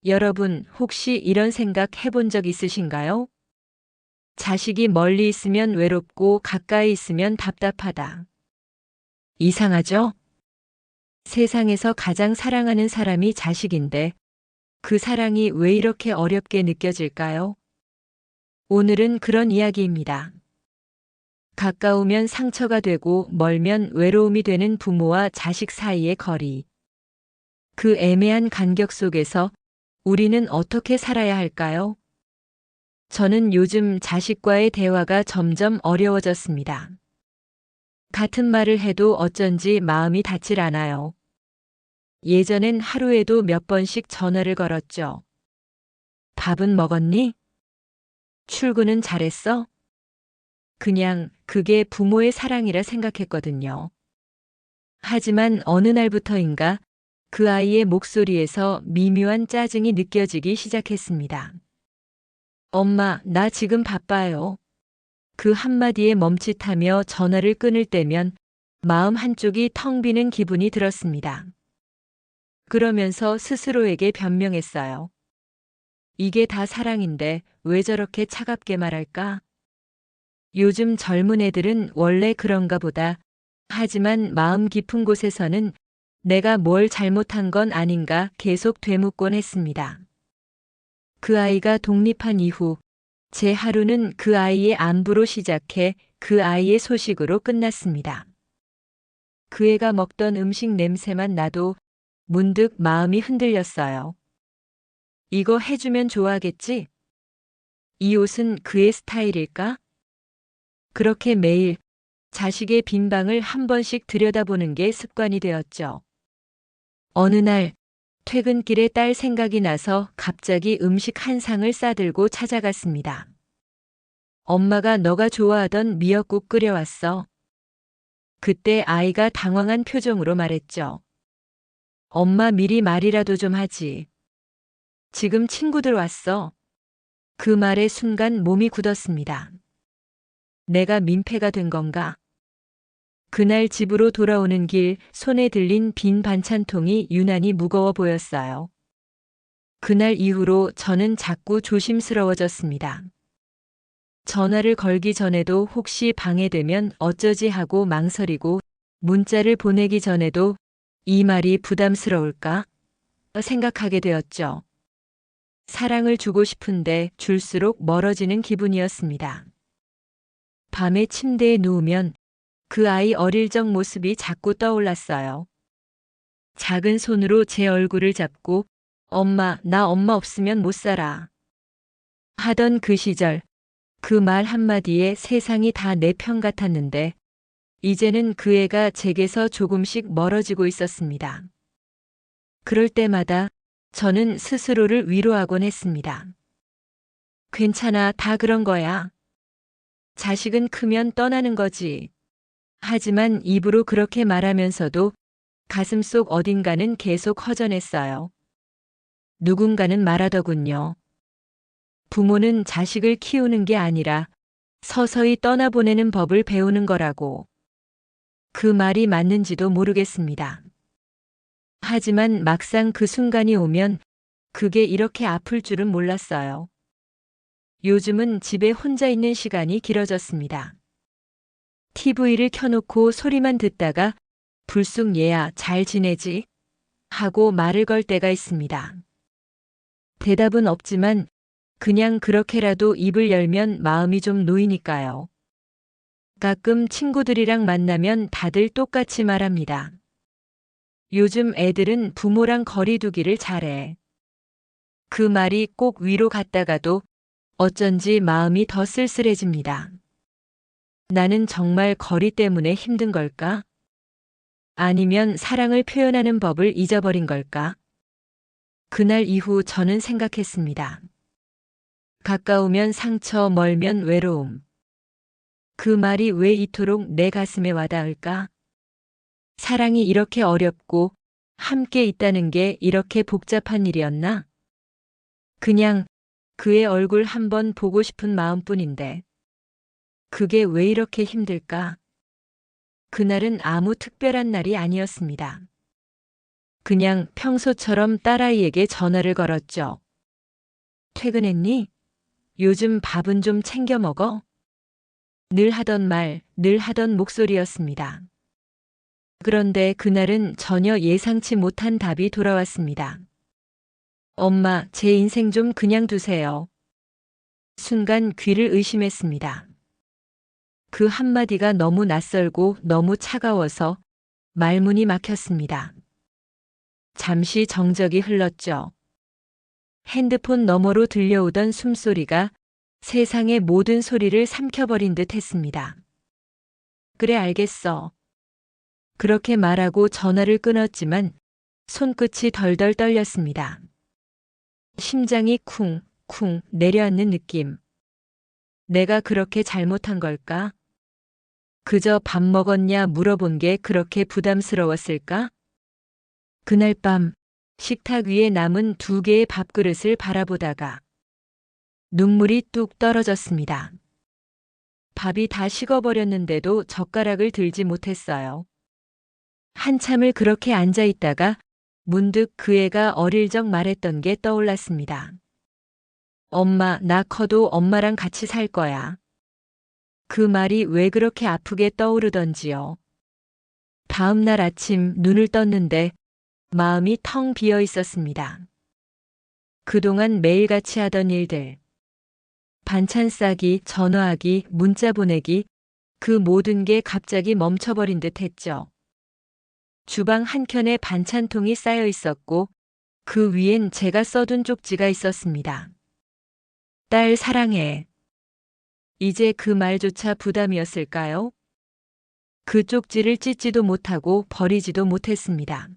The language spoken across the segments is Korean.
여러분, 혹시 이런 생각 해본 적 있으신가요? 자식이 멀리 있으면 외롭고 가까이 있으면 답답하다. 이상하죠? 세상에서 가장 사랑하는 사람이 자식인데 그 사랑이 왜 이렇게 어렵게 느껴질까요? 오늘은 그런 이야기입니다. 가까우면 상처가 되고 멀면 외로움이 되는 부모와 자식 사이의 거리. 그 애매한 간격 속에서 우리는 어떻게 살아야 할까요? 저는 요즘 자식과의 대화가 점점 어려워졌습니다. 같은 말을 해도 어쩐지 마음이 닿질 않아요. 예전엔 하루에도 몇 번씩 전화를 걸었죠. 밥은 먹었니? 출근은 잘했어? 그냥 그게 부모의 사랑이라 생각했거든요. 하지만 어느 날부터인가 그 아이의 목소리에서 미묘한 짜증이 느껴지기 시작했습니다. 엄마, 나 지금 바빠요. 그 한마디에 멈칫하며 전화를 끊을 때면 마음 한쪽이 텅 비는 기분이 들었습니다. 그러면서 스스로에게 변명했어요. 이게 다 사랑인데 왜 저렇게 차갑게 말할까? 요즘 젊은 애들은 원래 그런가 보다. 하지만 마음 깊은 곳에서는 내가 뭘 잘못한 건 아닌가 계속 되묻곤 했습니다. 그 아이가 독립한 이후 제 하루는 그 아이의 안부로 시작해 그 아이의 소식으로 끝났습니다. 그 애가 먹던 음식 냄새만 나도 문득 마음이 흔들렸어요. 이거 해주면 좋아하겠지? 이 옷은 그의 스타일일까? 그렇게 매일 자식의 빈 방을 한 번씩 들여다보는 게 습관이 되었죠. 어느 날 퇴근길에 딸 생각이 나서 갑자기 음식 한 상을 싸들고 찾아갔습니다. 엄마가 너가 좋아하던 미역국 끓여왔어. 그때 아이가 당황한 표정으로 말했죠. 엄마 미리 말이라도 좀 하지. 지금 친구들 왔어. 그 말의 순간 몸이 굳었습니다. 내가 민폐가 된 건가? 그날 집으로 돌아오는 길 손에 들린 빈 반찬통이 유난히 무거워 보였어요. 그날 이후로 저는 자꾸 조심스러워졌습니다. 전화를 걸기 전에도 혹시 방해되면 어쩌지 하고 망설이고 문자를 보내기 전에도 이 말이 부담스러울까 생각하게 되었죠. 사랑을 주고 싶은데 줄수록 멀어지는 기분이었습니다. 밤에 침대에 누우면 그 아이 어릴 적 모습이 자꾸 떠올랐어요. 작은 손으로 제 얼굴을 잡고 엄마, 나 엄마 없으면 못 살아. 하던 그 시절, 그 말 한마디에 세상이 다 내 편 같았는데 이제는 그 애가 제게서 조금씩 멀어지고 있었습니다. 그럴 때마다 저는 스스로를 위로하곤 했습니다. 괜찮아, 다 그런 거야. 자식은 크면 떠나는 거지. 하지만 입으로 그렇게 말하면서도 가슴속 어딘가는 계속 허전했어요. 누군가는 말하더군요. 부모는 자식을 키우는 게 아니라 서서히 떠나보내는 법을 배우는 거라고. 그 말이 맞는지도 모르겠습니다. 하지만 막상 그 순간이 오면 그게 이렇게 아플 줄은 몰랐어요. 요즘은 집에 혼자 있는 시간이 길어졌습니다. TV를 켜놓고 소리만 듣다가 불쑥 얘야 잘 지내지? 하고 말을 걸 때가 있습니다. 대답은 없지만 그냥 그렇게라도 입을 열면 마음이 좀 놓이니까요. 가끔 친구들이랑 만나면 다들 똑같이 말합니다. 요즘 애들은 부모랑 거리 두기를 잘해. 그 말이 꼭 위로 갔다가도 어쩐지 마음이 더 쓸쓸해집니다. 나는 정말 거리 때문에 힘든 걸까? 아니면 사랑을 표현하는 법을 잊어버린 걸까? 그날 이후 저는 생각했습니다. 가까우면 상처, 멀면 외로움. 그 말이 왜 이토록 내 가슴에 와닿을까? 사랑이 이렇게 어렵고 함께 있다는 게 이렇게 복잡한 일이었나? 그냥 그의 얼굴 한번 보고 싶은 마음뿐인데. 그게 왜 이렇게 힘들까? 그날은 아무 특별한 날이 아니었습니다. 그냥 평소처럼 딸아이에게 전화를 걸었죠. 퇴근했니? 요즘 밥은 좀 챙겨 먹어? 늘 하던 말, 늘 하던 목소리였습니다. 그런데 그날은 전혀 예상치 못한 답이 돌아왔습니다. 엄마, 제 인생 좀 그냥 두세요. 순간 귀를 의심했습니다. 그 한마디가 너무 낯설고 너무 차가워서 말문이 막혔습니다. 잠시 정적이 흘렀죠. 핸드폰 너머로 들려오던 숨소리가 세상의 모든 소리를 삼켜버린 듯 했습니다. 그래, 알겠어. 그렇게 말하고 전화를 끊었지만 손끝이 덜덜 떨렸습니다. 심장이 쿵쿵 내려앉는 느낌. 내가 그렇게 잘못한 걸까? 그저 밥 먹었냐 물어본 게 그렇게 부담스러웠을까? 그날 밤 식탁 위에 남은 2개의 밥그릇을 바라보다가 눈물이 뚝 떨어졌습니다. 밥이 다 식어버렸는데도 젓가락을 들지 못했어요. 한참을 그렇게 앉아 있다가 문득 그 애가 어릴 적 말했던 게 떠올랐습니다. 엄마, 나 커도 엄마랑 같이 살 거야. 그 말이 왜 그렇게 아프게 떠오르던지요. 다음 날 아침 눈을 떴는데 마음이 텅 비어 있었습니다. 그동안 매일같이 하던 일들, 반찬 싸기, 전화하기, 문자 보내기, 그 모든 게 갑자기 멈춰버린 듯 했죠. 주방 한켠에 반찬통이 쌓여 있었고 그 위엔 제가 써둔 쪽지가 있었습니다. 딸 사랑해. 이제 그 말조차 부담이었을까요? 그 쪽지를 찢지도 못하고 버리지도 못했습니다.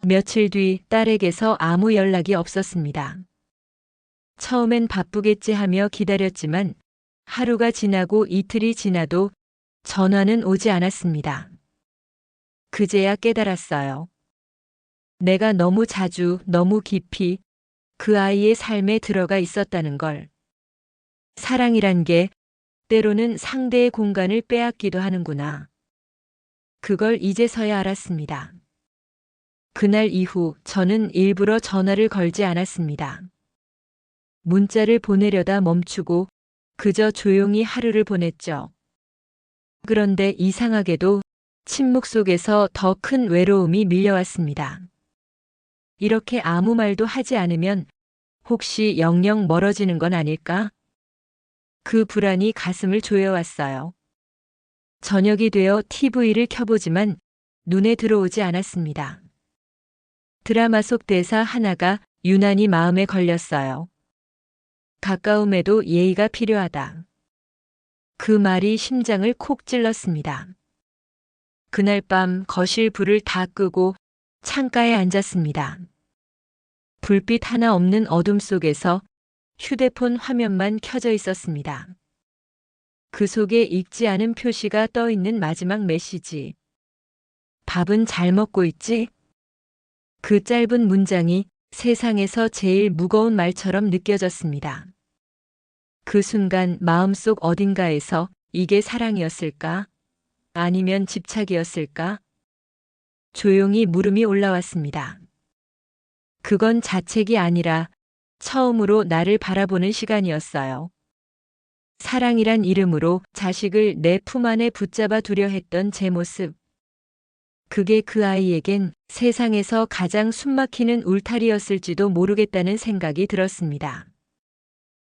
며칠 뒤 딸에게서 아무 연락이 없었습니다. 처음엔 바쁘겠지 하며 기다렸지만 하루가 지나고 이틀이 지나도 전화는 오지 않았습니다. 그제야 깨달았어요. 내가 너무 자주, 너무 깊이 그 아이의 삶에 들어가 있었다는 걸. 사랑이란 게 때로는 상대의 공간을 빼앗기도 하는구나. 그걸 이제서야 알았습니다. 그날 이후 저는 일부러 전화를 걸지 않았습니다. 문자를 보내려다 멈추고 그저 조용히 하루를 보냈죠. 그런데 이상하게도 침묵 속에서 더 큰 외로움이 밀려왔습니다. 이렇게 아무 말도 하지 않으면 혹시 영영 멀어지는 건 아닐까? 그 불안이 가슴을 조여왔어요. 저녁이 되어 TV를 켜보지만 눈에 들어오지 않았습니다. 드라마 속 대사 하나가 유난히 마음에 걸렸어요. 가까움에도 예의가 필요하다. 그 말이 심장을 콕 찔렀습니다. 그날 밤 거실 불을 다 끄고 창가에 앉았습니다. 불빛 하나 없는 어둠 속에서 휴대폰 화면만 켜져 있었습니다. 그 속에 읽지 않은 표시가 떠 있는 마지막 메시지. 밥은 잘 먹고 있지? 그 짧은 문장이 세상에서 제일 무거운 말처럼 느껴졌습니다. 그 순간 마음속 어딘가에서 이게 사랑이었을까? 아니면 집착이었을까? 조용히 물음이 올라왔습니다. 그건 자책이 아니라 처음으로 나를 바라보는 시간이었어요. 사랑이란 이름으로 자식을 내 품 안에 붙잡아 두려 했던 제 모습. 그게 그 아이에겐 세상에서 가장 숨막히는 울타리였을지도 모르겠다는 생각이 들었습니다.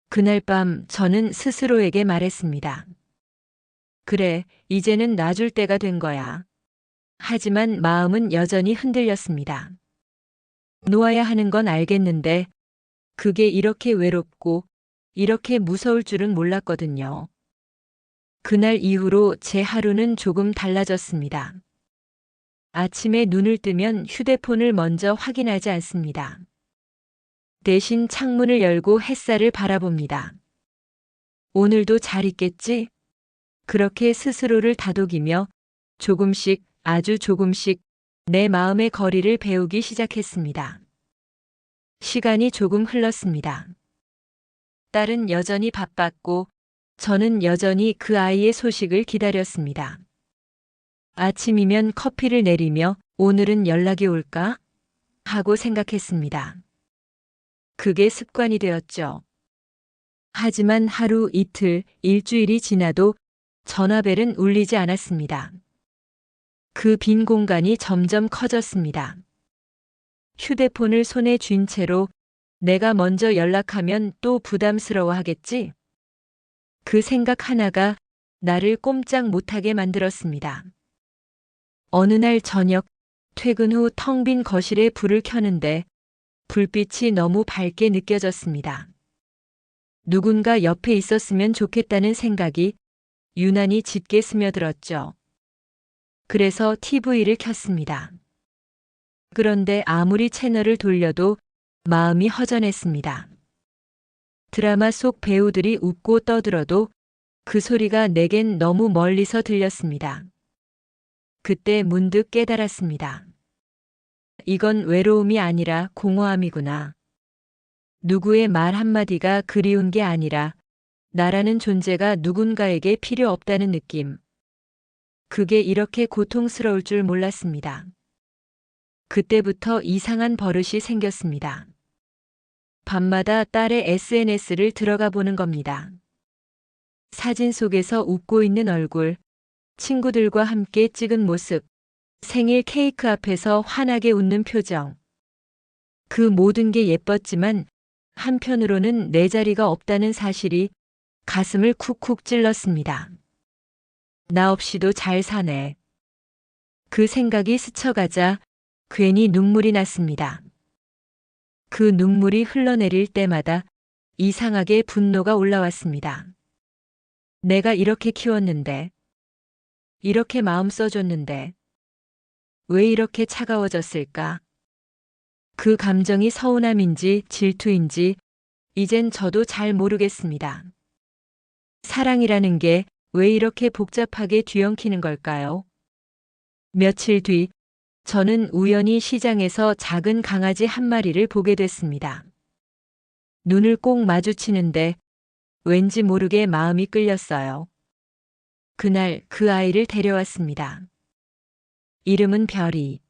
그날 밤 저는 스스로에게 말했습니다. 그래, 이제는 놔줄 때가 된 거야. 하지만 마음은 여전히 흔들렸습니다. 놓아야 하는 건 알겠는데 그게 이렇게 외롭고 이렇게 무서울 줄은 몰랐거든요. 그날 이후로 제 하루는 조금 달라졌습니다. 아침에 눈을 뜨면 휴대폰을 먼저 확인하지 않습니다. 대신 창문을 열고 햇살을 바라봅니다. 오늘도 잘 있겠지? 그렇게 스스로를 다독이며 조금씩, 아주 조금씩 내 마음의 거리를 배우기 시작했습니다. 시간이 조금 흘렀습니다. 딸은 여전히 바빴고 저는 여전히 그 아이의 소식을 기다렸습니다. 아침이면 커피를 내리며 오늘은 연락이 올까? 하고 생각했습니다. 그게 습관이 되었죠. 하지만 하루, 이틀, 일주일이 지나도 전화벨은 울리지 않았습니다. 그 빈 공간이 점점 커졌습니다. 휴대폰을 손에 쥔 채로 내가 먼저 연락하면 또 부담스러워 하겠지? 그 생각 하나가 나를 꼼짝 못하게 만들었습니다. 어느 날 저녁, 퇴근 후 텅 빈 거실에 불을 켜는데 불빛이 너무 밝게 느껴졌습니다. 누군가 옆에 있었으면 좋겠다는 생각이 유난히 짙게 스며들었죠. 그래서 TV를 켰습니다. 그런데 아무리 채널을 돌려도 마음이 허전했습니다. 드라마 속 배우들이 웃고 떠들어도 그 소리가 내겐 너무 멀리서 들렸습니다. 그때 문득 깨달았습니다. 이건 외로움이 아니라 공허함이구나. 누구의 말 한마디가 그리운 게 아니라 나라는 존재가 누군가에게 필요 없다는 느낌. 그게 이렇게 고통스러울 줄 몰랐습니다. 그때부터 이상한 버릇이 생겼습니다. 밤마다 딸의 SNS를 들어가 보는 겁니다. 사진 속에서 웃고 있는 얼굴, 친구들과 함께 찍은 모습, 생일 케이크 앞에서 환하게 웃는 표정. 그 모든 게 예뻤지만 한편으로는 내 자리가 없다는 사실이 가슴을 쿡쿡 찔렀습니다. 나 없이도 잘 사네. 그 생각이 스쳐가자 괜히 눈물이 났습니다. 그 눈물이 흘러내릴 때마다 이상하게 분노가 올라왔습니다. 내가 이렇게 키웠는데, 이렇게 마음 써줬는데, 왜 이렇게 차가워졌을까? 그 감정이 서운함인지 질투인지 이젠 저도 잘 모르겠습니다. 사랑이라는 게 왜 이렇게 복잡하게 뒤엉키는 걸까요? 며칠 뒤 저는 우연히 시장에서 작은 강아지 한 마리를 보게 됐습니다. 눈을 꼭 마주치는데 왠지 모르게 마음이 끌렸어요. 그날 그 아이를 데려왔습니다. 이름은 별이.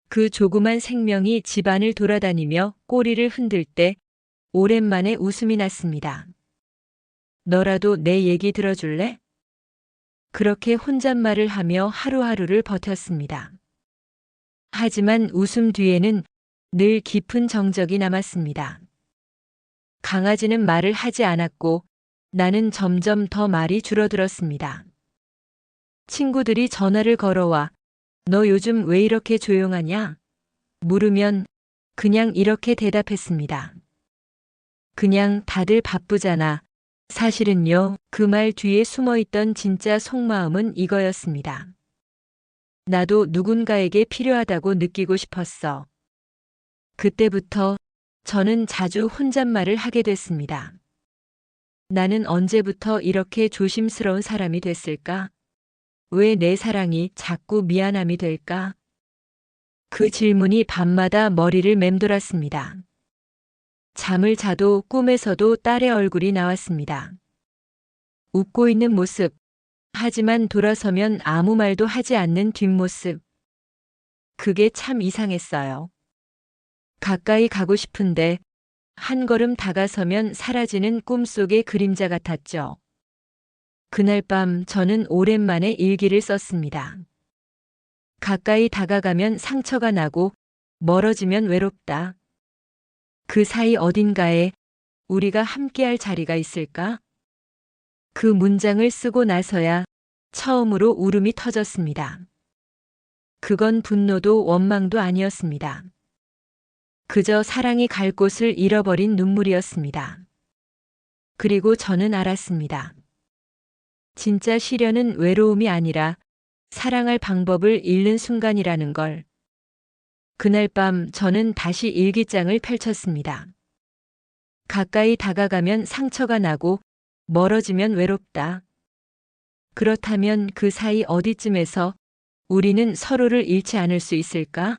그 조그만 생명이 집안을 돌아다니며 꼬리를 흔들 때 오랜만에 웃음이 났습니다. 너라도 내 얘기 들어줄래? 그렇게 혼잣말을 하며 하루하루를 버텼습니다. 하지만 웃음 뒤에는 늘 깊은 정적이 남았습니다. 강아지는 말을 하지 않았고 나는 점점 더 말이 줄어들었습니다. 친구들이 전화를 걸어와 너 요즘 왜 이렇게 조용하냐? 물으면 그냥 이렇게 대답했습니다. 그냥 다들 바쁘잖아. 사실은요, 그 말 뒤에 숨어있던 진짜 속마음은 이거였습니다. 나도 누군가에게 필요하다고 느끼고 싶었어. 그때부터 저는 자주 혼잣말을 하게 됐습니다. 나는 언제부터 이렇게 조심스러운 사람이 됐을까? 왜 내 사랑이 자꾸 미안함이 될까? 그 질문이 밤마다 머리를 맴돌았습니다. 잠을 자도 꿈에서도 딸의 얼굴이 나왔습니다. 웃고 있는 모습, 하지만 돌아서면 아무 말도 하지 않는 뒷모습. 그게 참 이상했어요. 가까이 가고 싶은데 한 걸음 다가서면 사라지는 꿈속의 그림자 같았죠. 그날 밤 저는 오랜만에 일기를 썼습니다. 가까이 다가가면 상처가 나고 멀어지면 외롭다. 그 사이 어딘가에 우리가 함께할 자리가 있을까? 그 문장을 쓰고 나서야 처음으로 울음이 터졌습니다. 그건 분노도 원망도 아니었습니다. 그저 사랑이 갈 곳을 잃어버린 눈물이었습니다. 그리고 저는 알았습니다. 진짜 시련은 외로움이 아니라 사랑할 방법을 잃는 순간이라는 걸. 그날 밤 저는 다시 일기장을 펼쳤습니다. 가까이 다가가면 상처가 나고 멀어지면 외롭다. 그렇다면 그 사이 어디쯤에서 우리는 서로를 잃지 않을 수 있을까?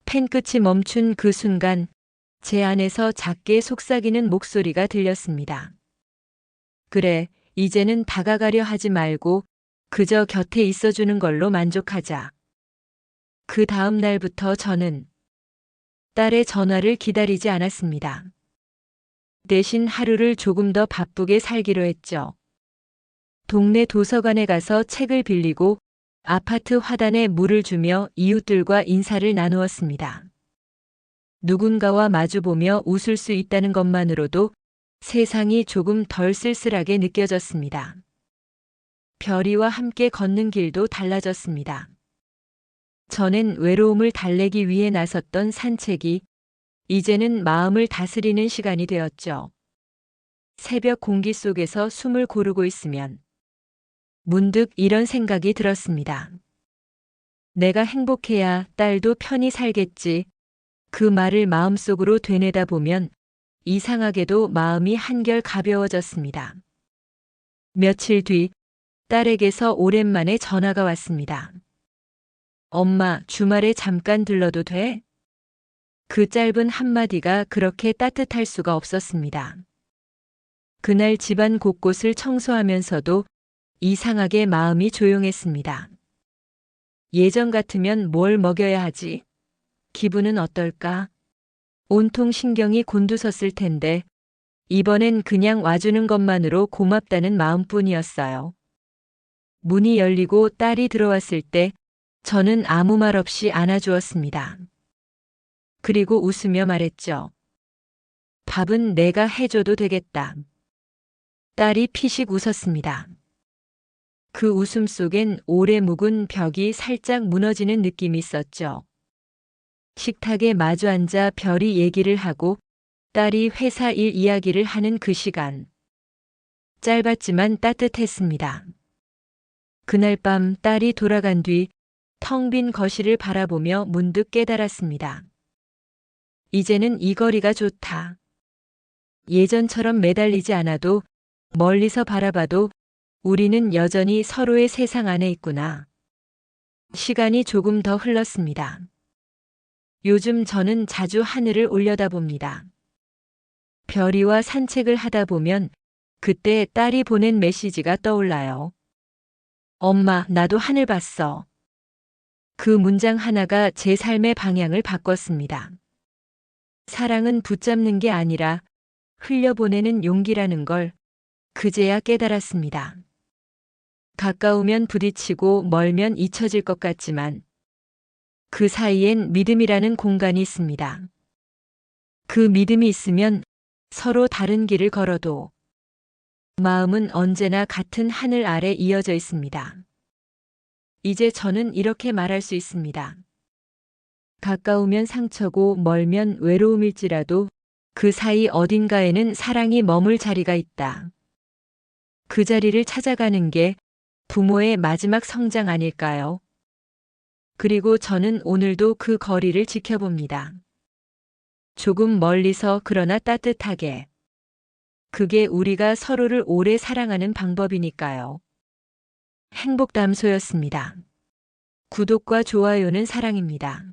펜끝이 멈춘 그 순간 제 안에서 작게 속삭이는 목소리가 들렸습니다. 그래, 이제는 다가가려 하지 말고 그저 곁에 있어주는 걸로 만족하자. 그 다음 날부터 저는 딸의 전화를 기다리지 않았습니다. 대신 하루를 조금 더 바쁘게 살기로 했죠. 동네 도서관에 가서 책을 빌리고 아파트 화단에 물을 주며 이웃들과 인사를 나누었습니다. 누군가와 마주보며 웃을 수 있다는 것만으로도 세상이 조금 덜 쓸쓸하게 느껴졌습니다. 별이와 함께 걷는 길도 달라졌습니다. 전엔 외로움을 달래기 위해 나섰던 산책이 이제는 마음을 다스리는 시간이 되었죠. 새벽 공기 속에서 숨을 고르고 있으면 문득 이런 생각이 들었습니다. 내가 행복해야 딸도 편히 살겠지. 그 말을 마음속으로 되뇌다 보면 이상하게도 마음이 한결 가벼워졌습니다. 며칠 뒤 딸에게서 오랜만에 전화가 왔습니다. 엄마, 주말에 잠깐 들러도 돼? 그 짧은 한마디가 그렇게 따뜻할 수가 없었습니다. 그날 집안 곳곳을 청소하면서도 이상하게 마음이 조용했습니다. 예전 같으면 뭘 먹여야 하지? 기분은 어떨까? 온통 신경이 곤두섰을 텐데 이번엔 그냥 와주는 것만으로 고맙다는 마음뿐이었어요. 문이 열리고 딸이 들어왔을 때 저는 아무 말 없이 안아주었습니다. 그리고 웃으며 말했죠. 밥은 내가 해줘도 되겠다. 딸이 피식 웃었습니다. 그 웃음 속엔 오래 묵은 벽이 살짝 무너지는 느낌이 있었죠. 식탁에 마주 앉아 별이 얘기를 하고 딸이 회사 일 이야기를 하는 그 시간. 짧았지만 따뜻했습니다. 그날 밤 딸이 돌아간 뒤 텅 빈 거실을 바라보며 문득 깨달았습니다. 이제는 이 거리가 좋다. 예전처럼 매달리지 않아도 멀리서 바라봐도 우리는 여전히 서로의 세상 안에 있구나. 시간이 조금 더 흘렀습니다. 요즘 저는 자주 하늘을 올려다봅니다. 별이와 산책을 하다 보면 그때 딸이 보낸 메시지가 떠올라요. 엄마, 나도 하늘 봤어. 그 문장 하나가 제 삶의 방향을 바꿨습니다. 사랑은 붙잡는 게 아니라 흘려보내는 용기라는 걸 그제야 깨달았습니다. 가까우면 부딪히고 멀면 잊혀질 것 같지만 그 사이엔 믿음이라는 공간이 있습니다. 그 믿음이 있으면 서로 다른 길을 걸어도 마음은 언제나 같은 하늘 아래 이어져 있습니다. 이제 저는 이렇게 말할 수 있습니다. 가까우면 상처고 멀면 외로움일지라도 그 사이 어딘가에는 사랑이 머물 자리가 있다. 그 자리를 찾아가는 게 부모의 마지막 성장 아닐까요? 그리고 저는 오늘도 그 거리를 지켜봅니다. 조금 멀리서 그러나 따뜻하게. 그게 우리가 서로를 오래 사랑하는 방법이니까요. 행복담소였습니다. 구독과 좋아요는 사랑입니다.